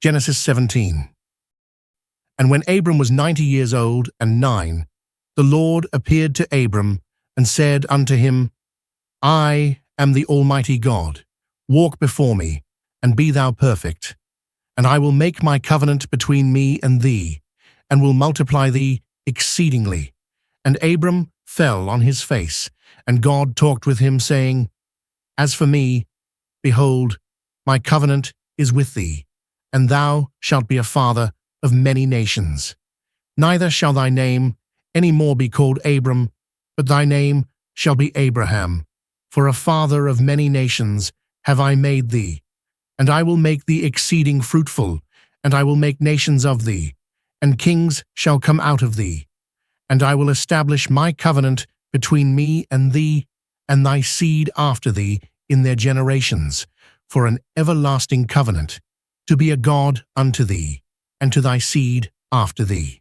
Genesis 17. And when Abram was 90 years old and 9, the Lord appeared to Abram and said unto him, I am the Almighty God. Walk before me, and be thou perfect. And I will make my covenant between me and thee, and will multiply thee exceedingly. And Abram fell on his face, and God talked with him, saying, As for me, behold, my covenant is with thee, and thou shalt be a father of many nations. Neither shall thy name any more be called Abram, but thy name shall be Abraham. For a father of many nations have I made thee. And I will make thee exceeding fruitful, and I will make nations of thee, and kings shall come out of thee. And I will establish my covenant between me and thee, and thy seed after thee in their generations, for an everlasting covenant, to be a God unto thee, and to thy seed after thee.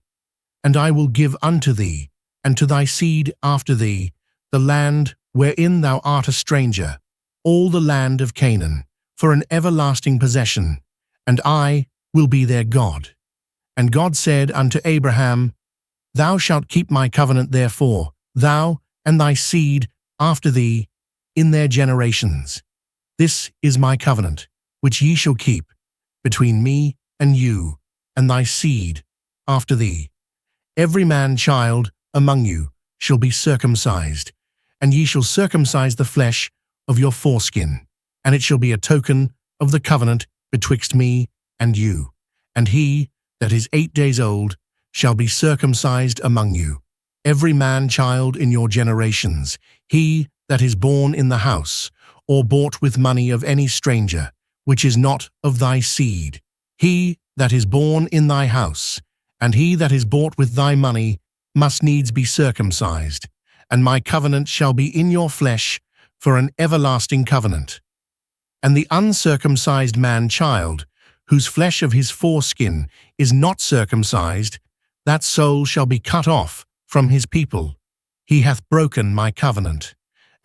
And I will give unto thee, and to thy seed after thee, the land wherein thou art a stranger, all the land of Canaan, for an everlasting possession, and I will be their God. And God said unto Abraham, Thou shalt keep my covenant therefore, thou and thy seed after thee in their generations. This is my covenant, which ye shall keep, between me and you, and thy seed after thee. Every man-child among you shall be circumcised, and ye shall circumcise the flesh of your foreskin, and it shall be a token of the covenant betwixt me and you. And he that is 8 days old shall be circumcised among you, every man-child in your generations, he that is born in the house, or bought with money of any stranger, which is not of thy seed, he that is born in thy house, and he that is bought with thy money, must needs be circumcised. And my covenant shall be in your flesh for an everlasting covenant. And the uncircumcised man-child, whose flesh of his foreskin is not circumcised, that soul shall be cut off from his people. He hath broken my covenant.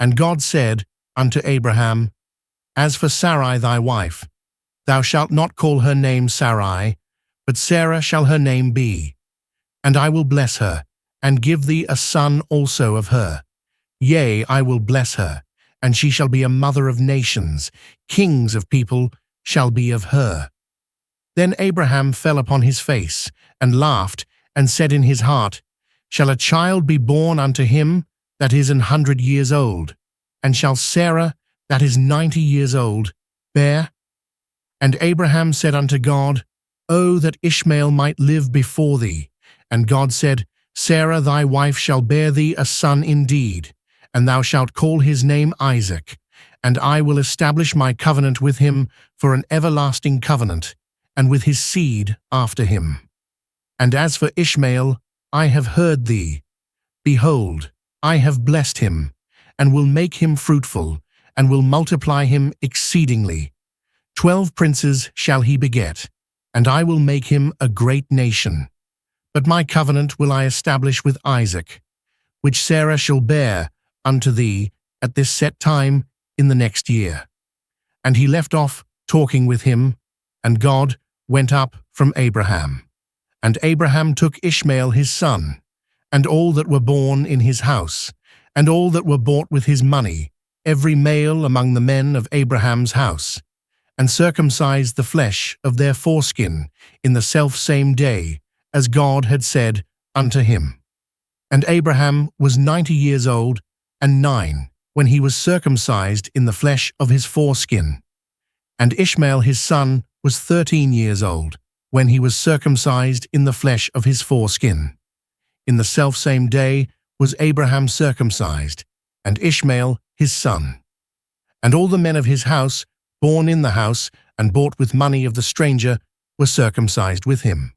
And God said unto Abraham, As for Sarai thy wife, thou shalt not call her name Sarai, but Sarah shall her name be. And I will bless her, and give thee a son also of her. Yea, I will bless her, and she shall be a mother of nations. Kings of people shall be of her. Then Abraham fell upon his face, and laughed, and said in his heart, Shall a child be born unto him that is 100 years old? And shall Sarah, that is 90 years old, bear? And Abraham said unto God, O that Ishmael might live before thee. And God said, Sarah thy wife shall bear thee a son indeed, and thou shalt call his name Isaac, and I will establish my covenant with him for an everlasting covenant, and with his seed after him. And as for Ishmael, I have heard thee. Behold, I have blessed him, and will make him fruitful, and will multiply him exceedingly. 12 princes shall he beget, and I will make him a great nation. But my covenant will I establish with Isaac, which Sarah shall bear unto thee at this set time in the next year. And he left off talking with him, and God went up from Abraham. And Abraham took Ishmael his son, and all that were born in his house, and all that were bought with his money, every male among the men of Abraham's house, and circumcised the flesh of their foreskin in the selfsame day, as God had said unto him. And Abraham was 90 years old and 9, when he was circumcised in the flesh of his foreskin. And Ishmael his son was 13 years old, when he was circumcised in the flesh of his foreskin. In the selfsame day was Abraham circumcised, and Ishmael his son. And all the men of his house, born in the house, and bought with money of the stranger, were circumcised with him.